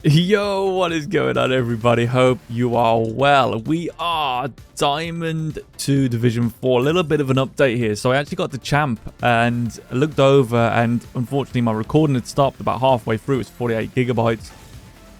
Yo, what is going on, everybody? Hope you are well. We are Diamond 2 Division 4. A little bit of an update here. So I actually got the champ and looked over, and unfortunately my recording had stopped about halfway through. It's 48 gigabytes.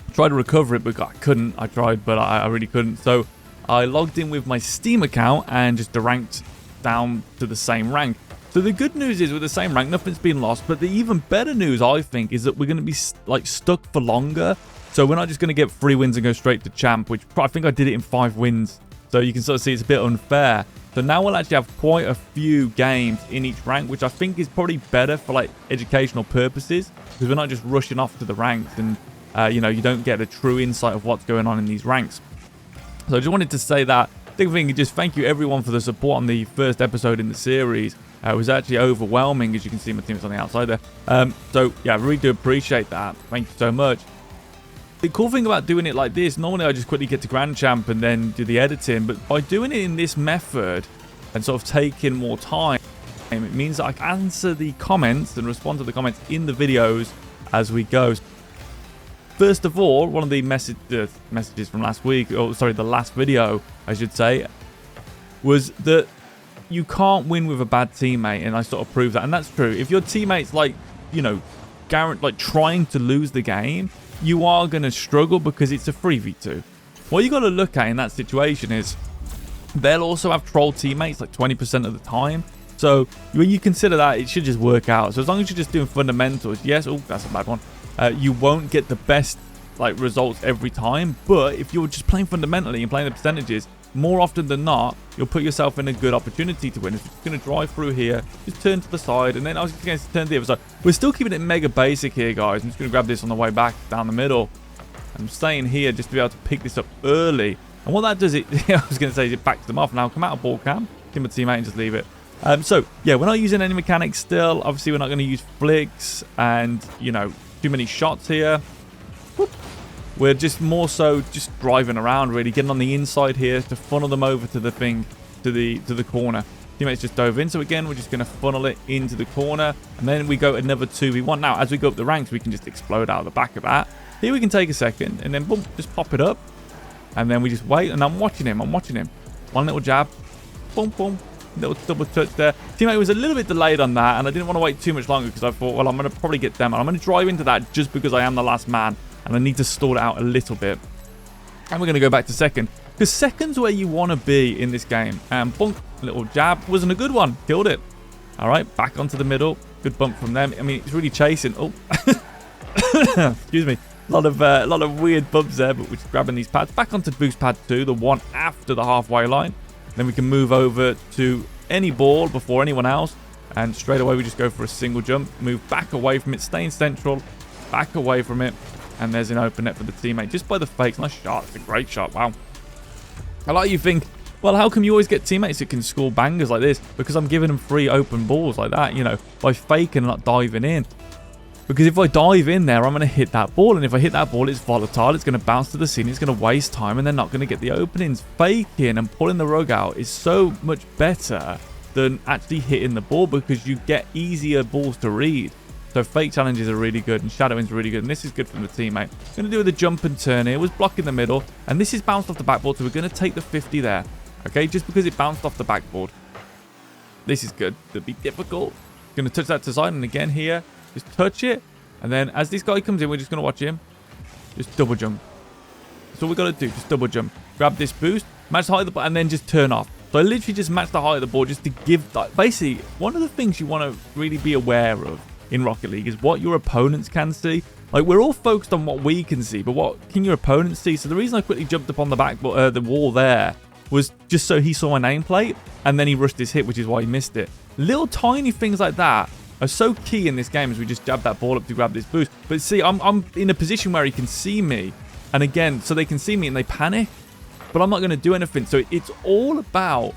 I tried to recover it, but I couldn't. I tried, but I really couldn't. So I logged in with my Steam account and just ranked down to the same rank. So the good news is with the same rank, nothing's been lost. But the even better news, I think, is that we're going to be stuck for longer. So we're not just going to get 3 wins and go straight to champ, which I think I did it in 5 wins. So you can sort of see it's a bit unfair. So now we'll actually have quite a few games in each rank, which I think is probably better for educational purposes, because we're not just rushing off to the ranks and you don't get a true insight of what's going on in these ranks. So I just wanted to say that. Big thing, just thank you everyone for the support on the first episode in the series. It was actually overwhelming, as you can see my team's on the outside there. So yeah, I really do appreciate that. Thank you so much. The cool thing about doing it like this, normally I just quickly get to Grand Champ and then do the editing, but by doing it in this method and sort of taking more time, it means that I can answer the comments and respond to the comments in the videos as we go. First of all, one of the messages from last week, or sorry, the last video, I should say, was that you can't win with a bad teammate, and I sort of proved that, and that's true. If your teammate's trying to lose the game, you are going to struggle because it's a 3v2. What you got to look at in that situation is they'll also have troll teammates like 20% of the time. So when you consider that, it should just work out. So as long as you're just doing fundamentals, yes, oh, that's a bad one. You won't get the best results every time, but if you're just playing fundamentally and playing the percentages, more often than not, you'll put yourself in a good opportunity to win. If you're just going to drive through here, just turn to the side, and then I was just going to turn to the other side. We're still keeping it mega basic here, guys. I'm just going to grab this on the way back down the middle. I'm staying here just to be able to pick this up early. And what that does, I was going to say, is it backs them off. Now come out of ball cam, give my teammate and just leave it. So yeah, we're not using any mechanics still. Obviously, we're not going to use flicks and too many shots here. Whoop. We're just more so just driving around, really getting on the inside here to funnel them over to the thing, to the corner. Teammates just dove in, so again we're just going to funnel it into the corner, and then we go another 2v1. Now as we go up the ranks, we can just explode out of the back of that. Here we can take a second and then boom, just pop it up, and then we just wait. And I'm watching him. One little jab, boom, boom, little double touch there. Teammate was a little bit delayed on that, and I didn't want to wait too much longer because I thought, well, I'm going to probably get them, and I'm going to drive into that just because I am the last man. And I need to stall it out a little bit. And we're going to go back to second. Because second's where you want to be in this game. And bunk, little jab. Wasn't a good one. Killed it. All right, back onto the middle. Good bump from them. I mean, it's really chasing. Oh, excuse me. A lot of weird bumps there, but we're just grabbing these pads. Back onto boost pad 2, the one after the halfway line. Then we can move over to any ball before anyone else. And straight away, we just go for a single jump. Move back away from it. Staying central. Back away from it. And there's an open net for the teammate just by the fakes. Nice shot. It's a great shot. Wow. I like you think, well, how come you always get teammates that can score bangers like this? Because I'm giving them free open balls like that, by faking and not diving in. Because if I dive in there, I'm going to hit that ball. And if I hit that ball, it's volatile. It's going to bounce to the ceiling. It's going to waste time. And they're not going to get the openings. Faking and pulling the rug out is so much better than actually hitting the ball, because you get easier balls to read. So fake challenges are really good, and shadowing's really good, and this is good from the teammate. Going to do the jump and turn here. Was blocking the middle, and this is bounced off the backboard, so we're going to take the 50 there. Okay, just because it bounced off the backboard. This is good. It'll be difficult. Going to touch that to the side, and again here, just touch it. And then as this guy comes in, we're just going to watch him. Just double jump. That's all we got to do, just double jump. Grab this boost, match the height of the ball, and then just turn off. So I literally just match the height of the ball just to give, basically, one of the things you want to really be aware of in Rocket League is what your opponents can see. We're all focused on what we can see, but what can your opponents see? So the reason I quickly jumped up on the wall there was just so he saw my nameplate, and then he rushed his hit, which is why he missed it. Little tiny things like that are so key in this game as we just jab that ball up to grab this boost. But see, I'm in a position where he can see me, and again, so they can see me and they panic, but I'm not going to do anything. So it's all about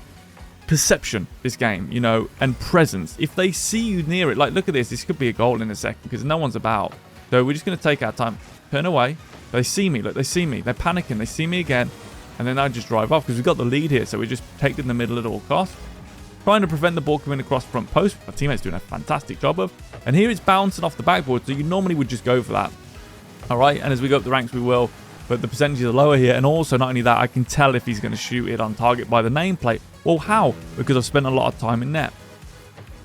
perception, this game, and presence. If they see you near it, look at this could be a goal in a second because no one's about. So we're just going to take our time, turn away. They see me, look, they see me, they're panicking, they see me again, and then I just drive off because we've got the lead here. So we just take it in the middle at all costs, trying to prevent the ball coming across front post. Our teammate's doing a fantastic job of, and here it's bouncing off the backboard, so you normally would just go for that. All right, and as we go up the ranks, we will. But the percentages are lower here. And also, not only that, I can tell if he's going to shoot it on target by the nameplate. Well, how? Because I've spent a lot of time in net.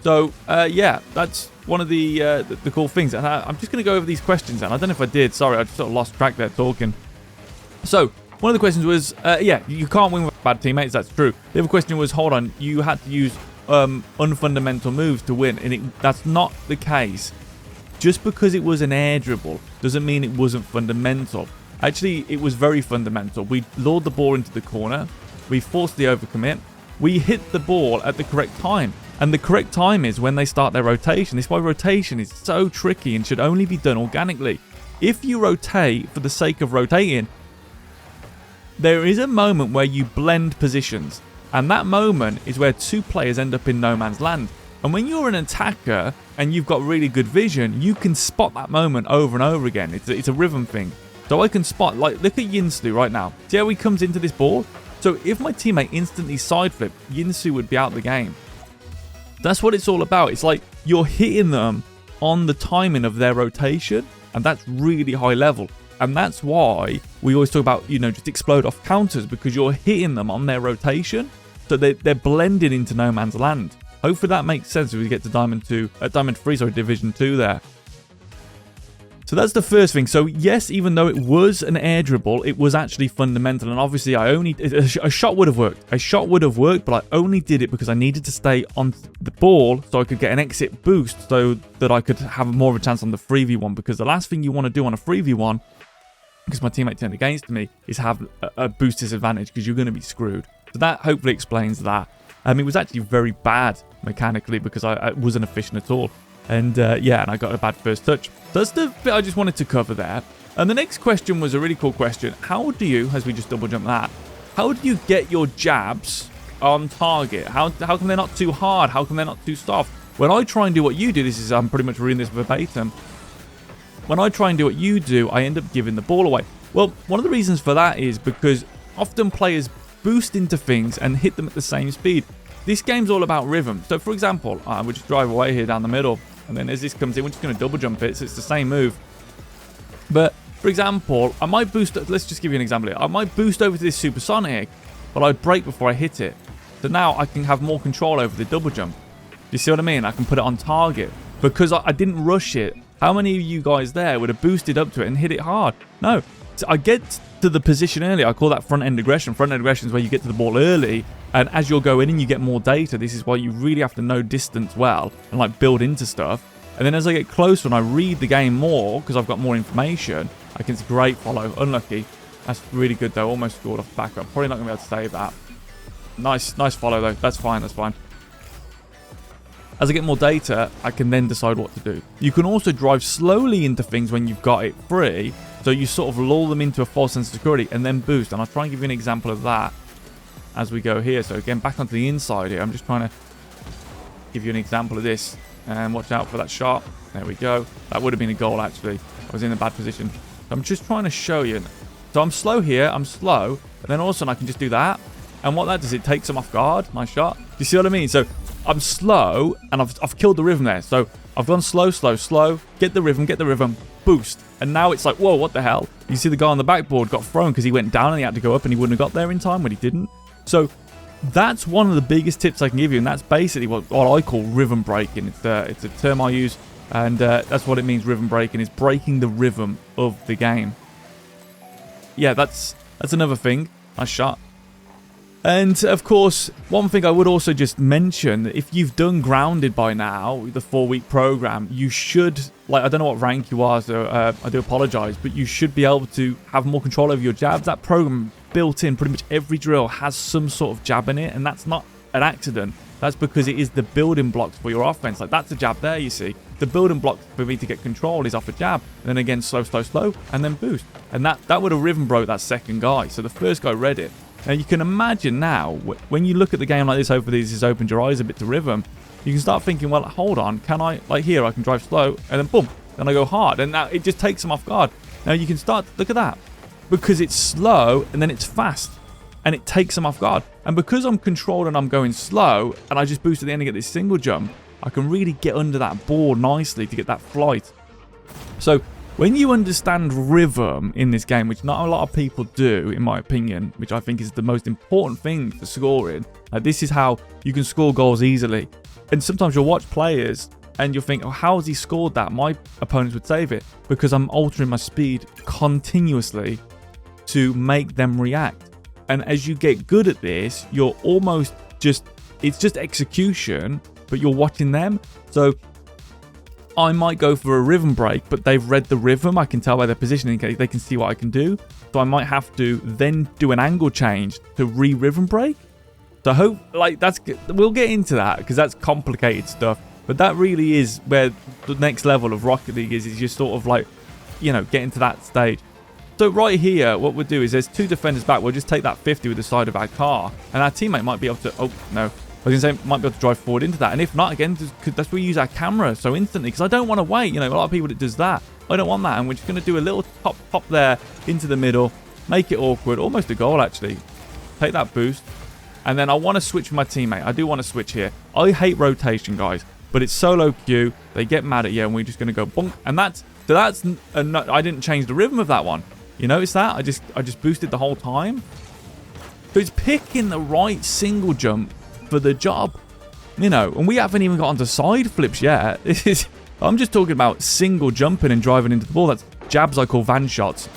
So, yeah, that's one of the cool things. And I'm just going to go over these questions. And I don't know if I did. Sorry, I just sort of lost track there talking. So, one of the questions was, yeah, you can't win with bad teammates. That's true. The other question was, hold on, you had to use unfundamental moves to win. And that's not the case. Just because it was an air dribble doesn't mean it wasn't fundamental. Actually, it was very fundamental. We lured the ball into the corner. We forced the overcommit. We hit the ball at the correct time. And the correct time is when they start their rotation. This is why rotation is so tricky and should only be done organically. If you rotate for the sake of rotating, there is a moment where you blend positions. And that moment is where two players end up in no man's land. And when you're an attacker and you've got really good vision, you can spot that moment over and over again. It's a rhythm thing. So I can spot, like, look at Yinsu right now. See how he comes into this ball? So if my teammate instantly side flip, Yinsu would be out of the game. That's what it's all about. It's like you're hitting them on the timing of their rotation, and that's really high level. And that's why we always talk about, you know, just explode off counters, because you're hitting them on their rotation. So they're blending into no man's land. Hopefully that makes sense as we get to Diamond 3, sorry, Division 2 there. So that's the first thing. So yes, even though it was an air dribble, it was actually fundamental. And obviously a shot would have worked. A shot would have worked, but I only did it because I needed to stay on the ball so I could get an exit boost so that I could have more of a chance on the 3v1. Because the last thing you want to do on a 3v1, because my teammate turned against me, is have a boost disadvantage, because you're going to be screwed. So that hopefully explains that. It was actually very bad mechanically because I wasn't efficient at all. And yeah, and I got a bad first touch. So that's the bit I just wanted to cover there. And the next question was a really cool question. How do you, as we just double jump that, how do you get your jabs on target? How come they're not too hard? How come they're not too soft? When I try and do what you do, I'm pretty much reading this verbatim. When I try and do what you do, I end up giving the ball away. Well, one of the reasons for that is because often players boost into things and hit them at the same speed. This game's all about rhythm. So for example, we'll just drive away here down the middle, and then as this comes in, we're just going to double jump it, so it's the same move. But for example, I might boost, let's just give you an example here. I might boost over to this supersonic, but I'd brake before I hit it. So now I can have more control over the double jump. You see what I mean? I can put it on target because I didn't rush it. How many of you guys there would have boosted up to it and hit it hard? No. So I get to the position early. I call that front-end aggression. Front-end aggression is where you get to the ball early, and as you're going in, you get more data. This is why you really have to know distance well and like build into stuff. And then as I get closer and I read the game more, because I've got more information, I can see great follow. Unlucky. That's really good though. Almost scored off backup. Probably not going to be able to save that. Nice follow though. That's fine. That's fine. As I get more data, I can then decide what to do. You can also drive slowly into things when you've got it free. So you sort of lull them into a false sense of security and then boost. And I'll try and give you an example of that as we go here. So again, back onto the inside here. I'm just trying to give you an example of this. And watch out for that shot. There we go. That would have been a goal, actually. I was in a bad position. So I'm just trying to show you. So I'm slow here. I'm slow. And then all of a sudden I can just do that. And what that does, it takes them off guard. Nice shot. Do you see what I mean? So I'm slow and I've killed the rhythm there. So I've gone slow, slow, slow. Get the rhythm, boost. And now it's like, whoa, what the hell? You see the guy on the backboard got thrown because he went down and he had to go up and he wouldn't have got there in time when he didn't. So that's one of the biggest tips I can give you. And that's basically what I call rhythm breaking. It's a term I use. And that's what it means, rhythm breaking, is breaking the rhythm of the game. Yeah, that's another thing. Nice shot. And of course, one thing I would also just mention, if you've done Grounded by now, the 4-week program, you should, like, I don't know what rank you are, so I do apologize, but you should be able to have more control over your jabs. That program built in, pretty much every drill has some sort of jab in it, and that's not an accident. That's because it is the building blocks for your offense. Like, that's a jab there, you see. The building block for me to get control is off a jab. And then again, slow, slow, slow, and then boost. And that would have rhythm broke that second guy. So the first guy read it. Now, you can imagine now, when you look at the game like this, hopefully this has opened your eyes a bit to rhythm, you can start thinking, well, hold on, can I, like here, I can drive slow, and then boom, then I go hard. And now it just takes them off guard. Now, you can start, look at that. Because it's slow, and then it's fast. And it takes them off guard. And because I'm controlled and I'm going slow, and I just boost at the end and get this single jump, I can really get under that board nicely to get that flight. So when you understand rhythm in this game, which not a lot of people do, in my opinion, which I think is the most important thing for scoring, this is how you can score goals easily. And sometimes you'll watch players and you'll think, oh, how has he scored that? My opponents would save it because I'm altering my speed continuously to make them react. And as you get good at this, you're almost just, it's just execution, but you're watching them. So I might go for a rhythm break, but they've read the rhythm. I can tell by their positioning, they can see what I can do. So I might have to then do an angle change to re-rhythm break. So I hope, like, we'll get into that because that's complicated stuff. But that really is where the next level of Rocket League is you're sort of like, you know, getting to that stage. So right here, what we'll do is there's 2 defenders back. We'll just take that 50 with the side of our car. And our teammate might be able to, oh, no. I was going to say, might be able to drive forward into that. And if not, again, that's where we use our camera so instantly. Because I don't want to wait. You know, a lot of people that does that. I don't want that. And we're just going to do a little pop there into the middle. Make it awkward. Almost a goal, actually. Take that boost. And then I want to switch with my teammate. I do want to switch here. I hate rotation, guys. But it's solo queue. They get mad at you. And we're just going to go bonk. And I didn't change the rhythm of that one. You notice that? I just boosted the whole time. So it's picking the right single jump for the job, you know, and we haven't even got onto side flips yet. I'm just talking about single jumping and driving into the ball. That's jabs I call van shots,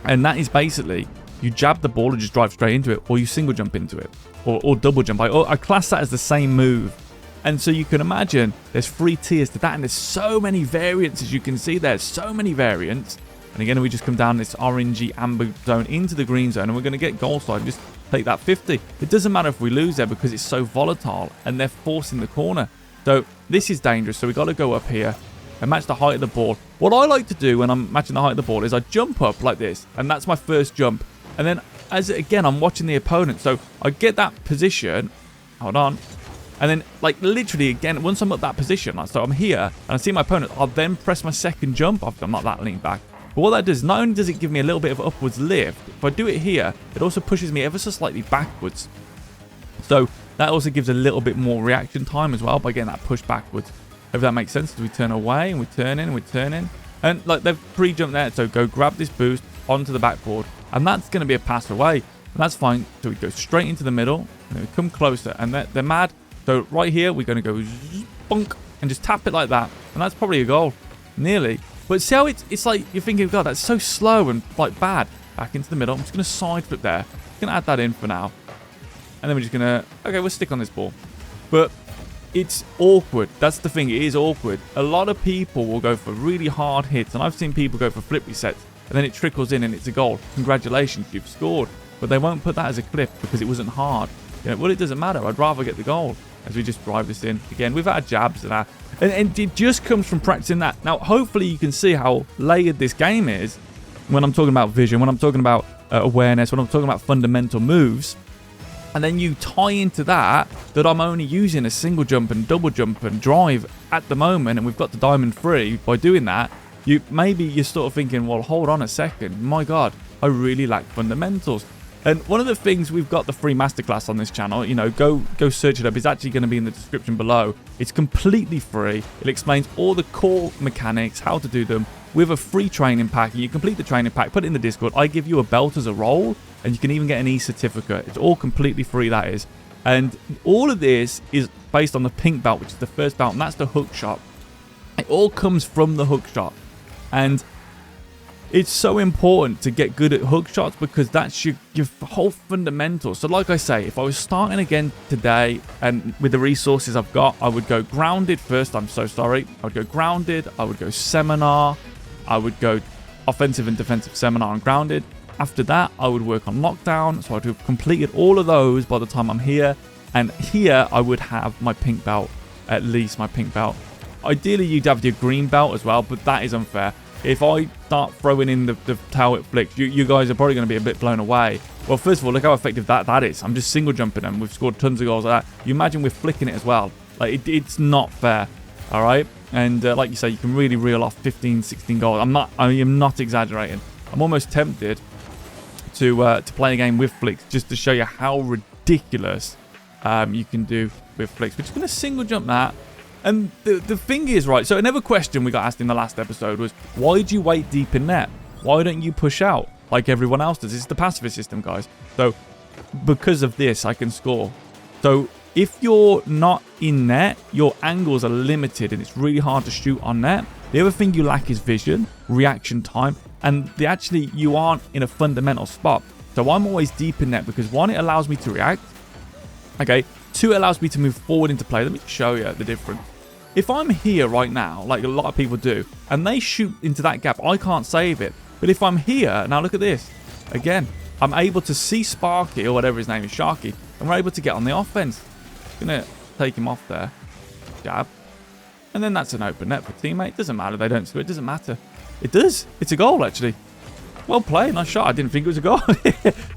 and that is basically you jab the ball and just drive straight into it, or you single jump into it, or double jump. I class that as the same move. And so you can imagine there's 3 tiers to that, and there's so many variants. As you can see, there's so many variants. And again, we just come down this orangey amber zone into the green zone, and we're going to get goal side. Just take that 50. It doesn't matter if we lose there because it's so volatile and they're forcing the corner. So this is dangerous. So we got to go up here and match the height of the ball. What I like to do when I'm matching the height of the ball is I jump up like this, and that's my first jump. And then again, I'm watching the opponent. So I get that position. Hold on. And then, like, literally, again, once I'm at that position, so I'm here and I see my opponent, I'll then press my second jump. I'm not that lean back. But what that does, not only does it give me a little bit of upwards lift, if I do it here, it also pushes me ever so slightly backwards. So that also gives a little bit more reaction time as well by getting that push backwards. If that makes sense, because we turn away and we turn in and we turn in. And like they've pre-jumped there, so go grab this boost onto the backboard. And that's going to be a pass away. And that's fine. So we go straight into the middle and then we come closer and they're mad. So right here, we're going to go bonk and just tap it like that. And that's probably a goal. Nearly. But see how it's like you're thinking, God, that's so slow and like bad. Back into the middle. I'm just going to side flip there. I'm going to add that in for now. And then we're just going to, okay, we'll stick on this ball. But it's awkward. That's the thing. It is awkward. A lot of people will go for really hard hits. And I've seen people go for flip resets. And then it trickles in and it's a goal. Congratulations, you've scored. But they won't put that as a clip because it wasn't hard. You know, well, it doesn't matter. I'd rather get the goal. As we just drive this in again with our jabs and it just comes from practicing that. Now hopefully you can see how layered this game is when I'm talking about vision, when I'm talking about awareness, when I'm talking about fundamental moves, and then you tie into that I'm only using a single jump and double jump and drive at the moment, and we've got the diamond free. By doing that, you're sort of thinking, well, hold on a second, my God, I really lack fundamentals. And one of the things, we've got the free masterclass on this channel, you know, go search it up. It's actually going to be in the description below. It's completely free. It explains all the core mechanics, how to do them with a free training pack. And you complete the training pack, put it in the Discord. I give you a belt as a role, and you can even get an e-certificate. It's all completely free, that is. And all of this is based on the pink belt, which is the first belt, and that's the hook shot. It all comes from the hook shot. And it's so important to get good at hook shots because that's your whole fundamental. So like I say, if I was starting again today and with the resources I've got, I would go grounded first. I'm so sorry. I would go grounded. I would go seminar. I would go offensive and defensive seminar and grounded. After that, I would work on lockdown. So I'd have completed all of those by the time I'm here. And here I would have my pink belt, at least my pink belt. Ideally, you'd have your green belt as well, but that is unfair. If I start throwing in the tail whip flicks, you guys are probably going to be a bit blown away. Well, first of all, look how effective that is. I'm just single jumping them. We've scored tons of goals like that. You imagine we're flicking it as well. Like, it's not fair. All right? And like you say, you can really reel off 15, 16 goals. I am not exaggerating. I'm almost tempted to play a game with flicks just to show you how ridiculous you can do with flicks. We're just going to single jump that. And the thing is, right, so another question we got asked in the last episode was, why do you wait deep in net? Why don't you push out like everyone else does? This is the pacifist system, guys. So because of this, I can score. So if you're not in net, your angles are limited and it's really hard to shoot on net. The other thing you lack is vision, reaction time, and you aren't in a fundamental spot. So I'm always deep in net because 1, it allows me to react. Okay, 2, it allows me to move forward into play. Let me show you the difference. If I'm here right now, like a lot of people do, and they shoot into that gap, I can't save it. But if I'm here, now look at this. Again, I'm able to see Sparky, or whatever his name is, Sharky, and we're able to get on the offense. Gonna take him off there. Jab. And then that's an open net for teammate. Doesn't matter. They don't score. It doesn't matter. It does. It's a goal, actually. Well played. Nice shot. I didn't think it was a goal.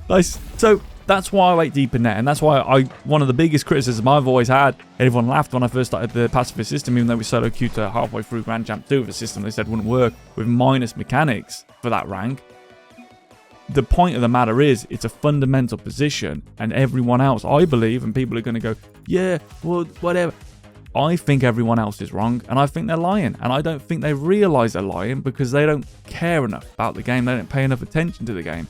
Nice. So that's why I wait deep in net. And that's why one of the biggest criticisms I've always had, everyone laughed when I first started the Pacifist System, even though we solo queued to halfway through Grand Champ 2 of a system they said wouldn't work with minus mechanics for that rank. The point of the matter is, it's a fundamental position, and everyone else, I believe, and people are going to go, yeah, well, whatever. I think everyone else is wrong, and I think they're lying, and I don't think they realise they're lying because they don't care enough about the game. They don't pay enough attention to the game.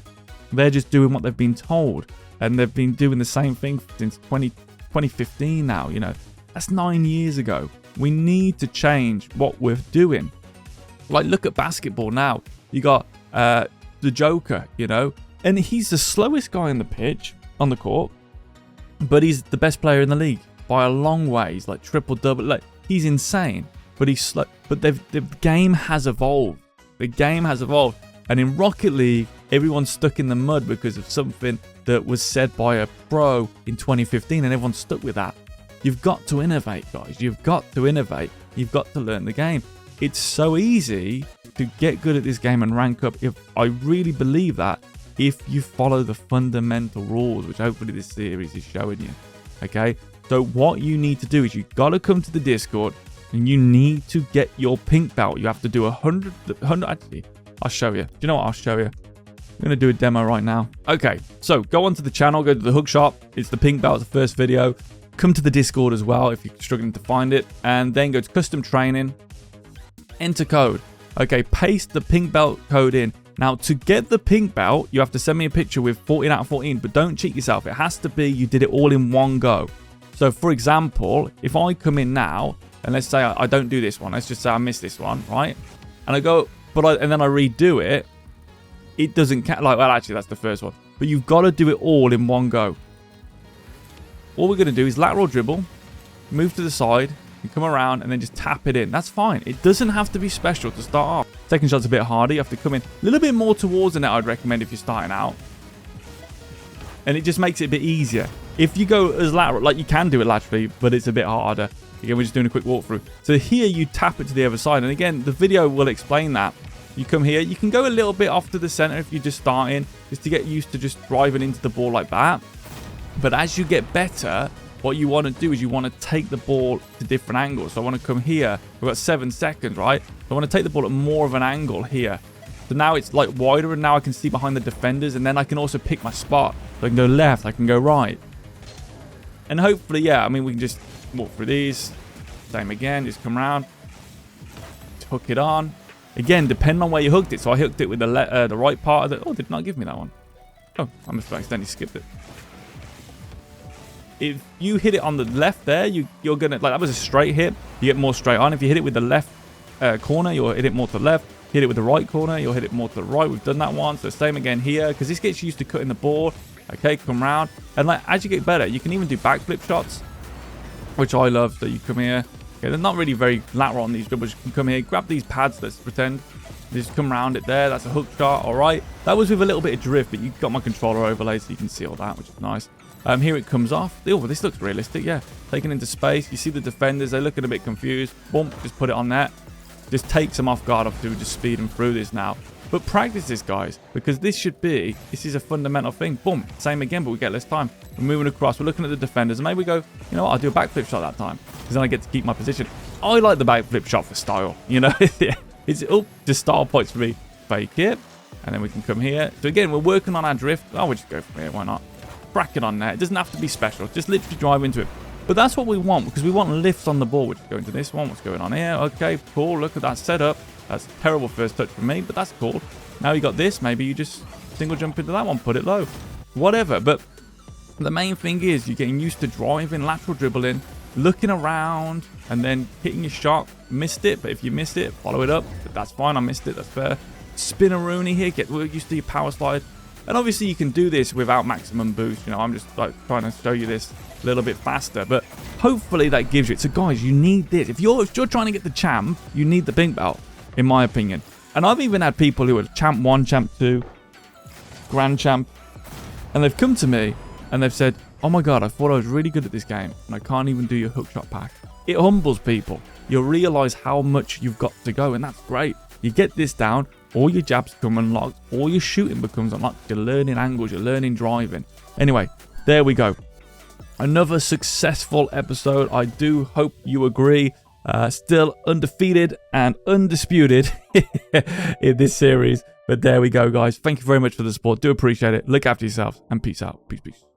They're just doing what they've been told, and they've been doing the same thing since 2015 now, you know. That's 9 years ago. We need to change what we're doing. Like, look at basketball now. You got the Joker, you know, and he's the slowest guy on the pitch, on the court, but he's the best player in the league by a long way. He's like triple-double. Like, he's insane, but he's slow. But the game has evolved. The game has evolved. And in Rocket League, everyone's stuck in the mud because of something that was said by a pro in 2015, and everyone's stuck with that. You've got to innovate, guys. You've got to innovate. You've got to learn the game. It's so easy to get good at this game and rank up. If I really believe that, if you follow the fundamental rules, which hopefully this series is showing you. Okay? So what you need to do is you've got to come to the Discord and you need to get your pink belt. You have to do 100 actually, I'll show you. Do you know what? I'll show you. I'm going to do a demo right now. Okay, so go onto the channel, go to the hook shop. It's the pink belt, it's the first video. Come to the Discord as well if you're struggling to find it. And then go to custom training. Enter code. Okay, paste the pink belt code in. Now, to get the pink belt, you have to send me a picture with 14 out of 14, but don't cheat yourself. It has to be you did it all in one go. So, for example, if I come in now, and let's say I don't do this one. Let's just say I miss this one, right? And I go, and then I redo it. It doesn't count. Like, well, actually, that's the first one. But you've got to do it all in one go. All we're going to do is lateral dribble, move to the side, and come around, and then just tap it in. That's fine. It doesn't have to be special to start off. Second shot's a bit harder. You have to come in a little bit more towards the net, I'd recommend, if you're starting out. And it just makes it a bit easier. If you go as lateral, like you can do it laterally, but it's a bit harder. Again, we're just doing a quick walkthrough. So here you tap it to the other side. And again, the video will explain that. You come here. You can go a little bit off to the center if you're just starting, just to get used to just driving into the ball like that. But as you get better, what you want to do is you want to take the ball to different angles. So I want to come here. We've got 7 seconds, right? So I want to take the ball at more of an angle here. So now it's like wider, and now I can see behind the defenders, and then I can also pick my spot. So I can go left, I can go right. And hopefully, yeah, I mean, we can just walk through these. Same again, just come around. Just hook it on. Again, depending on where you hooked it. So I hooked it with the right part of the... Oh, did not give me that one. Oh, I must have accidentally skipped it. If you hit it on the left there, you're going to... Like, that was a straight hit. You get more straight on. If you hit it with the left corner, you'll hit it more to the left. Hit it with the right corner, you'll hit it more to the right. We've done that one. So same again here, because this gets used to cutting the ball. Okay, come around. And like, as you get better, you can even do backflip shots, which I love. So you come here. Okay, they're not really very lateral on these dribbles. You can come here, grab these pads, let's pretend. Just come around it there. That's a hook shot. All right. That was with a little bit of drift, but you've got my controller overlay, so you can see all that, which is nice. Here it comes off. Oh, this looks realistic, yeah. Taken into space. You see the defenders, they're looking a bit confused. Boom, just put it on net. Just takes them off guard, to just speed them through this now. But practice this, guys, because this is a fundamental thing. Boom, same again, but we get less time. We're moving across, we're looking at the defenders, and maybe we go, you know what, I'll do a backflip shot that time, because then I get to keep my position. I like the backflip shot for style, you know. It's just style points for me. Fake it, and then we can come here. So again, we're working on our drift. Oh, we'll just go from here, why not? Bracket on there. It doesn't have to be special. Just literally drive into it. But that's what we want, because we want lift on the ball, which is going to this one. What's going on here? Okay, cool. Look at that setup. That's a terrible first touch from me, but that's cool. Now you got this. Maybe you just single jump into that one, put it low. Whatever. But the main thing is you're getting used to driving, lateral dribbling, looking around, and then hitting your shot. Missed it, but if you missed it, follow it up. But that's fine. I missed it. That's fair. Spin-a-rooney here. Get used to your power slide. And obviously you can do this without maximum boost. You know, I'm just like trying to show you this a little bit faster, but hopefully that gives you it. So guys, you need this. If you're trying to get the champ, you need the pink belt, in my opinion. And I've even had people who are champ 1, champ 2, grand champ, and they've come to me and they've said, oh my god, I thought I was really good at this game and I can't even do your hookshot pack. It humbles people. You'll realize how much you've got to go, and that's great. You get this down, all your jabs become unlocked, all your shooting becomes unlocked, you're learning angles, you're learning driving. Anyway, there we go. Another successful episode. I do hope you agree. Still undefeated and undisputed in this series. But there we go, guys. Thank you very much for the support. Do appreciate it. Look after yourselves and peace out. Peace, peace.